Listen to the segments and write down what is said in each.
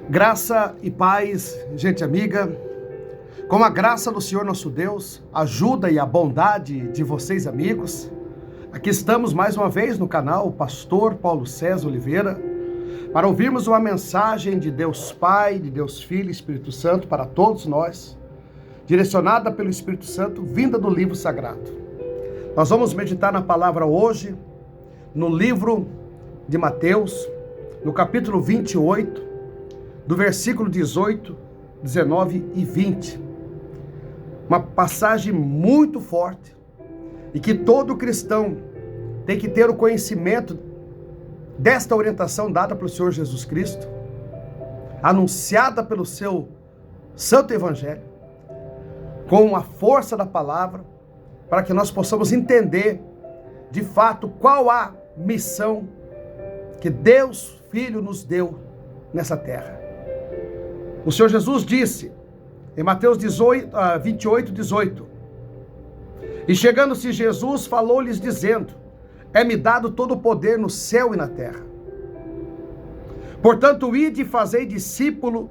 Graça e paz, gente amiga, com a graça do Senhor nosso Deus, a ajuda e a bondade de vocês amigos, aqui estamos mais uma vez no canal Pastor Paulo César Oliveira, para ouvirmos uma mensagem de Deus Pai, de Deus Filho e Espírito Santo para todos nós, direcionada pelo Espírito Santo, vinda do livro sagrado. Nós vamos meditar na palavra hoje, no livro de Mateus, no capítulo 28, do versículo 18, 19 e 20. Uma passagem muito forte e que todo cristão tem que ter o conhecimento desta orientação dada pelo Senhor Jesus Cristo, anunciada pelo seu Santo Evangelho, com a força da palavra, para que nós possamos entender de fato qual a missão que Deus Filho nos deu nessa terra. O Senhor Jesus disse, em Mateus 28, 18, e chegando-se Jesus, falou-lhes dizendo, é-me dado todo o poder no céu e na terra. Portanto, ide e fazei discípulo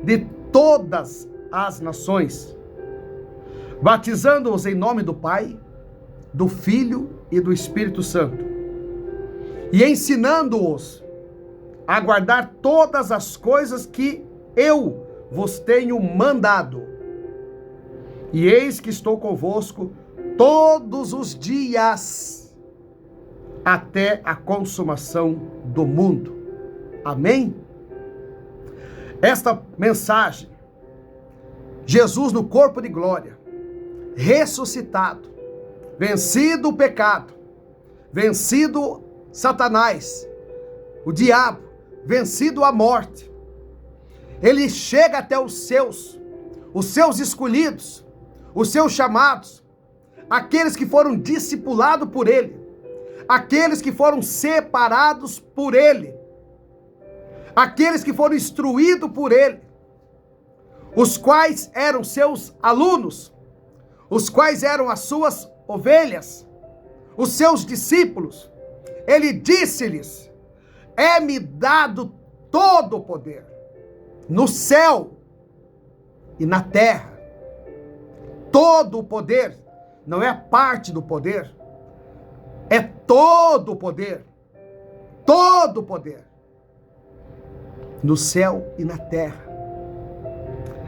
de todas as nações, batizando-os em nome do Pai, do Filho e do Espírito Santo, e ensinando-os a guardar todas as coisas que eu vos tenho mandado. E eis que estou convosco todos os dias, até a consumação do mundo. Amém? Esta mensagem, Jesus no corpo de glória, ressuscitado, vencido o pecado, vencido Satanás, o diabo, vencido a morte, ele chega até os seus escolhidos, os seus chamados, aqueles que foram discipulados por ele, aqueles que foram separados por ele, aqueles que foram instruídos por ele, os quais eram seus alunos, os quais eram as suas ovelhas, os seus discípulos. Ele disse-lhes, é-me dado todo o poder, no céu e na terra. Todo o poder, não é parte do poder, é todo o poder, todo o poder, no céu e na terra.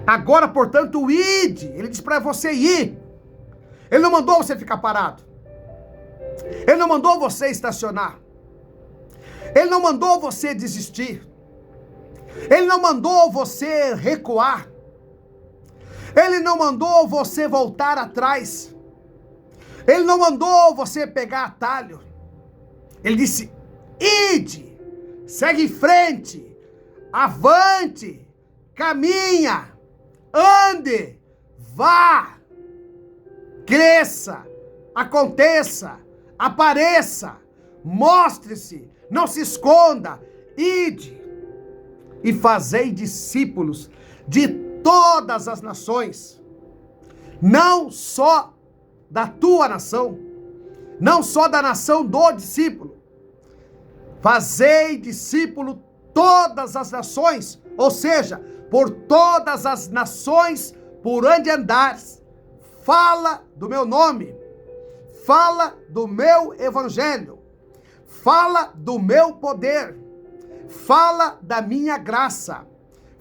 Agora, portanto, ide, ele diz para você ir, ele não mandou você ficar parado, ele não mandou você estacionar, ele não mandou você desistir, ele não mandou você recuar, ele não mandou você voltar atrás, ele não mandou você pegar atalho, ele disse, ide, segue em frente, avante, caminha, ande, vá, cresça, aconteça, apareça, mostre-se, não se esconda, ide e fazei discípulos de todas as nações, não só da tua nação, não só da nação do discípulo, fazei discípulo todas as nações, ou seja, por todas as nações por onde andares, fala do meu nome, fala do meu evangelho, fala do meu poder, fala da minha graça,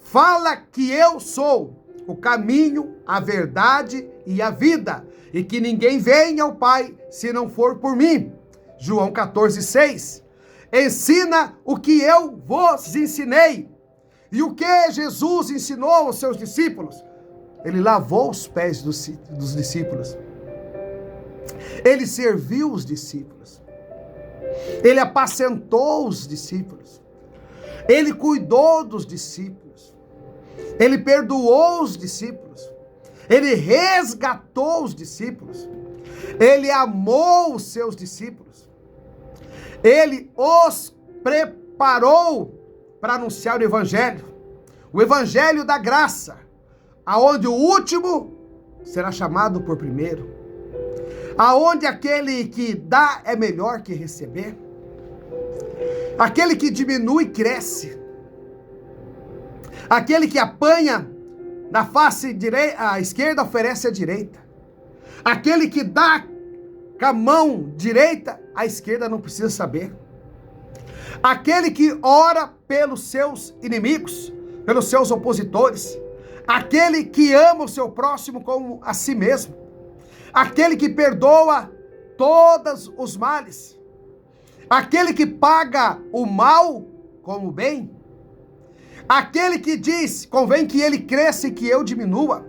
fala que eu sou o caminho, a verdade e a vida, e que ninguém vem ao Pai se não for por mim. João 14:6. Ensina o que eu vos ensinei. E o que Jesus ensinou aos seus discípulos? Ele lavou os pés dos discípulos. Ele serviu os discípulos. Ele apacentou os discípulos. Ele cuidou dos discípulos. Ele perdoou os discípulos. Ele resgatou os discípulos. Ele amou os seus discípulos. Ele os preparou para anunciar o evangelho da graça, aonde o último será chamado por primeiro, aonde aquele que dá é melhor que receber, aquele que diminui cresce, Aquele que apanha na face à esquerda oferece à direita. Aquele que dá com a mão direita, a esquerda não precisa saber. Aquele que ora pelos seus inimigos, pelos seus opositores. Aquele que ama o seu próximo como a si mesmo. Aquele que perdoa todos os males. Aquele que paga o mal como bem. Aquele que diz, convém que ele cresça e que eu diminua.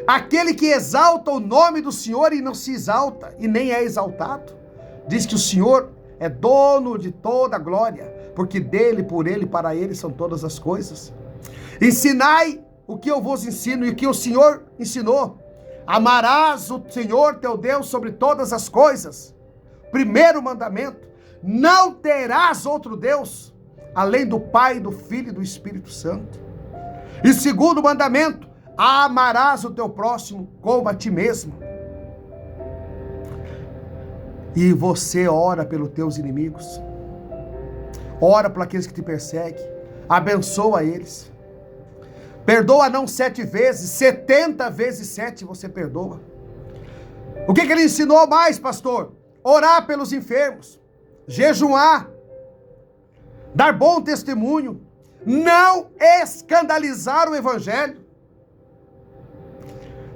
Aquele que exalta o nome do Senhor e não se exalta, e nem é exaltado. Diz que o Senhor é dono de toda a glória, porque dele, por ele, para ele são todas as coisas. Ensinai o que eu vos ensino e o que o Senhor ensinou. Amarás o Senhor teu Deus sobre todas as coisas. Primeiro mandamento, não terás outro Deus, além do Pai, do Filho e do Espírito Santo. E segundo mandamento, amarás o teu próximo como a ti mesmo. E você ora pelos teus inimigos. Ora por aqueles que te perseguem. Abençoa eles. Perdoa não 7 vezes, 70 vezes 7 você perdoa. O que ele ensinou mais, pastor? Orar pelos enfermos. Jejuar. Dar bom testemunho. Não escandalizar o evangelho.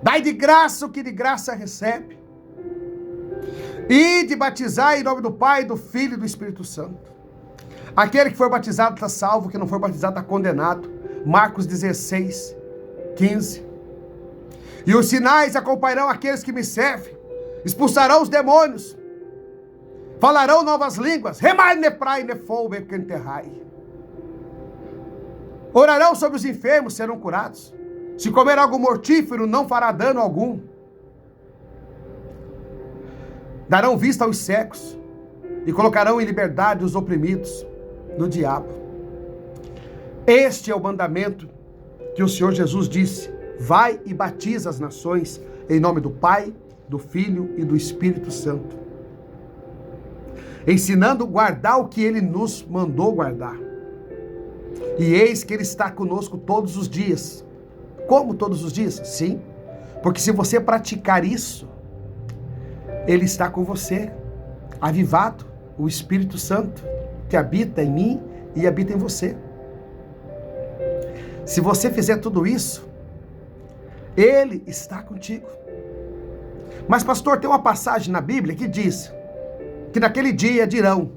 Dai de graça o que de graça recebe. E de batizar em nome do Pai, do Filho e do Espírito Santo. Aquele que for batizado está salvo, que não for batizado está condenado. Marcos 16, 15. E os sinais acompanharão aqueles que me servem. Expulsarão os demônios. Falarão novas línguas. Orarão sobre os enfermos, serão curados. Se comer algo mortífero, não fará dano algum. Darão vista aos cegos e colocarão em liberdade os oprimidos do diabo. Este é o mandamento que o Senhor Jesus disse: vai e batiza as nações em nome do Pai, do Filho e do Espírito Santo, ensinando a guardar o que ele nos mandou guardar. E eis que ele está conosco todos os dias. Como todos os dias? Sim, porque se você praticar isso, ele está com você, avivado, o Espírito Santo, que habita em mim e habita em você. Se você fizer tudo isso, ele está contigo. Mas pastor, tem uma passagem na Bíblia que diz que naquele dia dirão: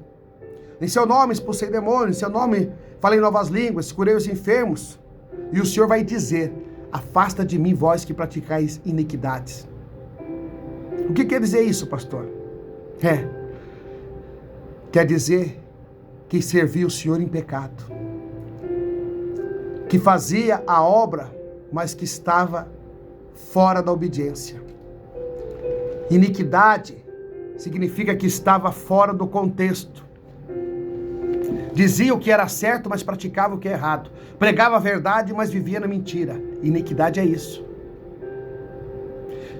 em seu nome expulsei demônios, em seu nome falei novas línguas, curei os enfermos. E o Senhor vai dizer: afasta de mim, vós que praticais iniquidades. O que quer dizer isso, pastor? Quer dizer que servia o Senhor em pecado, que fazia a obra, mas que estava fora da obediência. Iniquidade significa que estava fora do contexto. Dizia o que era certo, mas praticava o que é errado. Pregava a verdade, mas vivia na mentira. Iniquidade é isso.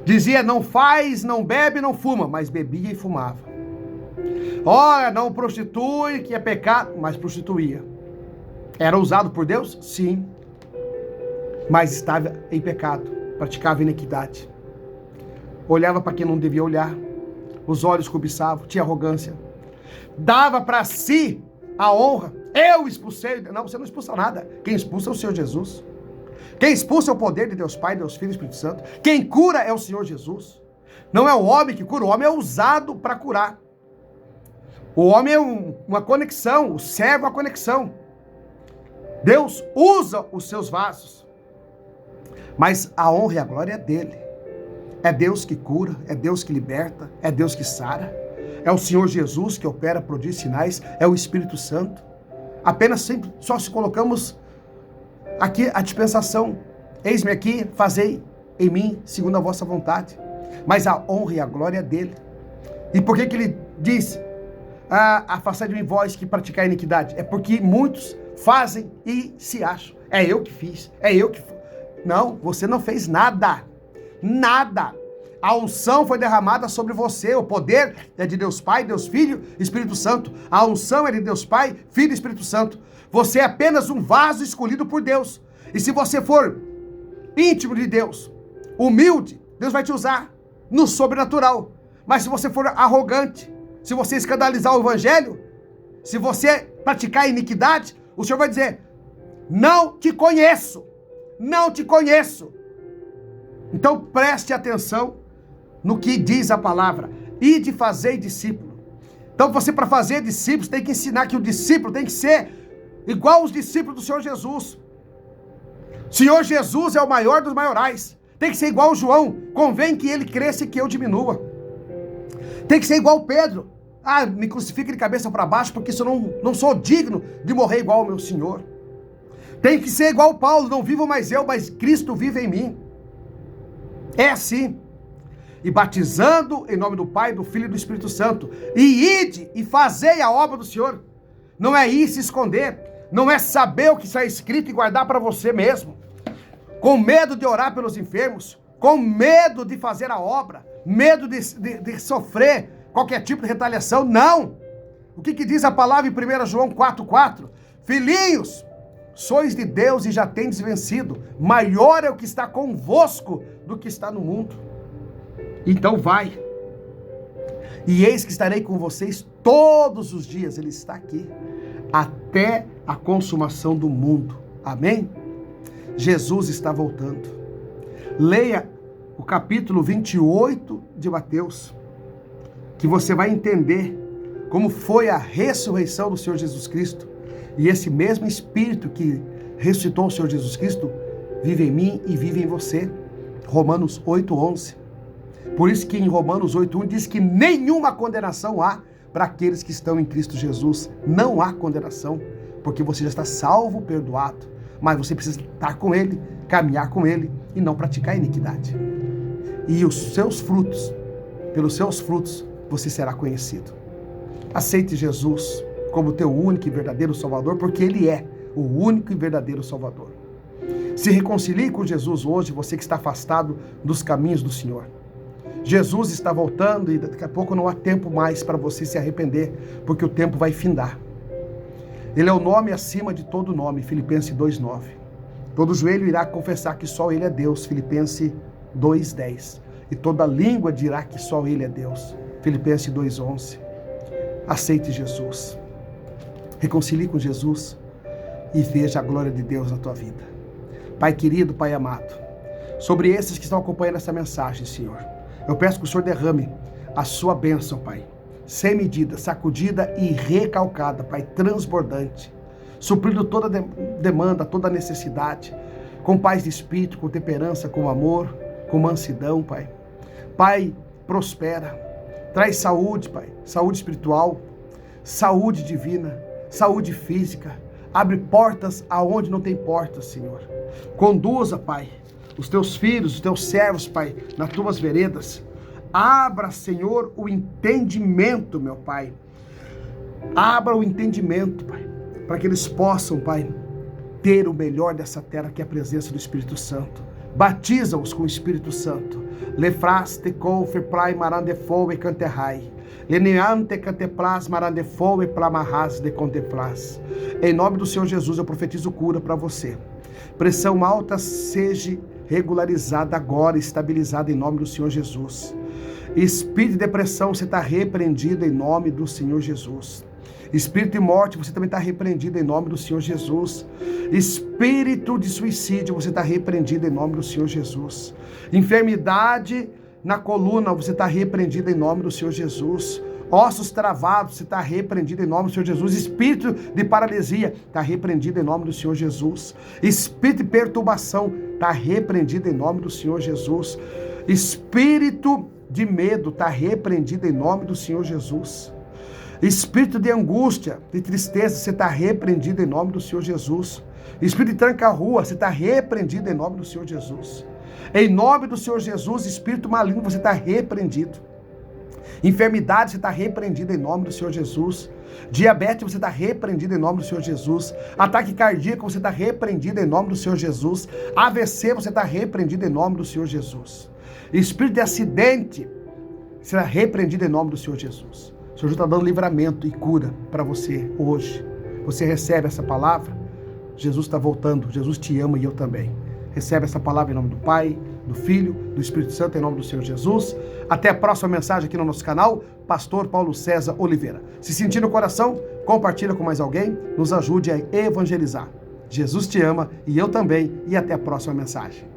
Dizia não faz, não bebe, não fuma, mas bebia e fumava. Olha, não prostitui, que é pecado, mas prostituía. Era usado por Deus? Sim. Mas estava em pecado, praticava iniquidade. Olhava para quem não devia olhar, os olhos cobiçavam, tinha arrogância. Dava para si a honra. Eu expulsei. Não, você não expulsa nada. Quem expulsa é o Senhor Jesus. Quem expulsa é o poder de Deus Pai, Deus Filho e Espírito Santo. Quem cura é o Senhor Jesus. Não é o homem que cura, o homem é usado para curar. O homem é uma conexão, o servo é uma conexão. Deus usa os seus vasos. Mas a honra e a glória é dele. É Deus que cura, é Deus que liberta, é Deus que sara. É o Senhor Jesus que opera, prodígios, sinais, é o Espírito Santo. Apenas sempre, só se colocamos aqui a dispensação. Eis-me aqui, fazei em mim segundo a vossa vontade. Mas a honra e a glória é dele. E por que ele diz: afastai de mim vós que praticai a iniquidade? É porque muitos fazem e se acham: é eu que fiz, é eu que... Não, você não fez nada. Nada. A unção foi derramada sobre você. O poder é de Deus Pai, Deus Filho, Espírito Santo. A unção é de Deus Pai, Filho e Espírito Santo. Você é apenas um vaso escolhido por Deus. E se você for íntimo de Deus, humilde, Deus vai te usar no sobrenatural. Mas se você for arrogante, se você escandalizar o evangelho, se você praticar iniquidade, o Senhor vai dizer: não te conheço, não te conheço. Então preste atenção no que diz a palavra: ide fazer discípulo. Então você, para fazer discípulos, tem que ensinar que o discípulo tem que ser igual aos discípulos do Senhor Jesus. O Senhor Jesus é o maior dos maiorais. Tem que ser igual ao João. Convém que ele cresça e que eu diminua. Tem que ser igual ao Pedro. Ah, me crucifica de cabeça para baixo, porque eu não sou digno de morrer igual ao meu Senhor. Tem que ser igual ao Paulo. Não vivo mais eu, mas Cristo vive em mim. É assim. E batizando em nome do Pai, do Filho e do Espírito Santo. E ide e fazei a obra do Senhor. Não é ir se esconder. Não é saber o que está escrito e guardar para você mesmo. Com medo de orar pelos enfermos. Com medo de fazer a obra. Medo de sofrer qualquer tipo de retaliação. Não. O que diz a palavra em 1 João 4,4? Filhinhos, sois de Deus e já tendes vencido. Maior é o que está convosco do que está no mundo. Então vai. E eis que estarei com vocês todos os dias. Ele está aqui. Até a consumação do mundo. Amém? Jesus está voltando. Leia o capítulo 28 de Mateus, que você vai entender como foi a ressurreição do Senhor Jesus Cristo. E esse mesmo Espírito que ressuscitou o Senhor Jesus Cristo vive em mim e vive em você. Romanos 8,11. Por isso que em Romanos 8,1 diz que nenhuma condenação há para aqueles que estão em Cristo Jesus. Não há condenação, porque você já está salvo, perdoado. Mas você precisa estar com Ele, caminhar com Ele e não praticar iniquidade. E os seus frutos, pelos seus frutos, você será conhecido. Aceite Jesus como teu único e verdadeiro Salvador, porque Ele é o único e verdadeiro Salvador. Se reconcilie com Jesus hoje, você que está afastado dos caminhos do Senhor. Jesus está voltando e daqui a pouco não há tempo mais para você se arrepender, porque o tempo vai findar. Ele é o nome acima de todo nome, Filipenses 2,9. Todo joelho irá confessar que só Ele é Deus, Filipenses 2,10. E toda língua dirá que só Ele é Deus, Filipenses 2,11. Aceite Jesus. Reconcilie com Jesus e veja a glória de Deus na tua vida. Pai querido, Pai amado, sobre esses que estão acompanhando essa mensagem, Senhor, eu peço que o Senhor derrame a sua bênção, Pai, sem medida, sacudida e recalcada, Pai, transbordante, suprindo toda demanda, toda necessidade, com paz de espírito, com temperança, com amor, com mansidão, Pai. Pai, prospera, traz saúde, Pai, saúde espiritual, saúde divina, saúde física, abre portas aonde não tem portas, Senhor. Conduza, Pai, os teus filhos, os teus servos, Pai, nas tuas veredas. Abra, Senhor, o entendimento, meu Pai. Abra o entendimento, Pai, para que eles possam, Pai, ter o melhor dessa terra, que é a presença do Espírito Santo. Batiza-os com o Espírito Santo. Lefraste coufe plai marandefou e canterrai. Leneante canteplas marandefou e plamarras de contemplas. Em nome do Senhor Jesus, eu profetizo cura para você. Pressão alta seja regularizada agora, estabilizada em nome do Senhor Jesus. Espírito de depressão, você está repreendido em nome do Senhor Jesus. Espírito de morte, você também está repreendido em nome do Senhor Jesus. Espírito de suicídio, você está repreendido em nome do Senhor Jesus. Enfermidade na coluna, você está repreendido em nome do Senhor Jesus. Ossos travados, você está repreendido em nome do Senhor Jesus. Espírito de paralisia, está repreendido em nome do Senhor Jesus. Espírito de perturbação, está repreendido em nome do Senhor Jesus. Espírito de medo, está repreendido em nome do Senhor Jesus. Espírito de angústia, de tristeza, você está repreendido em nome do Senhor Jesus. Espírito de tranca-rua, você está repreendido em nome do Senhor Jesus. Em nome do Senhor Jesus, espírito maligno, você está repreendido. Enfermidade, você está repreendido em nome do Senhor Jesus. Diabetes, você está repreendido em nome do Senhor Jesus. Ataque cardíaco, você está repreendido em nome do Senhor Jesus. AVC, você está repreendido em nome do Senhor Jesus. Espírito de acidente será repreendido em nome do Senhor Jesus. O Senhor está dando livramento e cura para você hoje. Você recebe essa palavra? Jesus está voltando. Jesus te ama e eu também. Recebe essa palavra em nome do Pai, do Filho, do Espírito Santo, em nome do Senhor Jesus. Até a próxima mensagem aqui no nosso canal, Pastor Paulo César Oliveira. Se sentir no coração, compartilha com mais alguém, nos ajude a evangelizar. Jesus te ama e eu também, e até a próxima mensagem.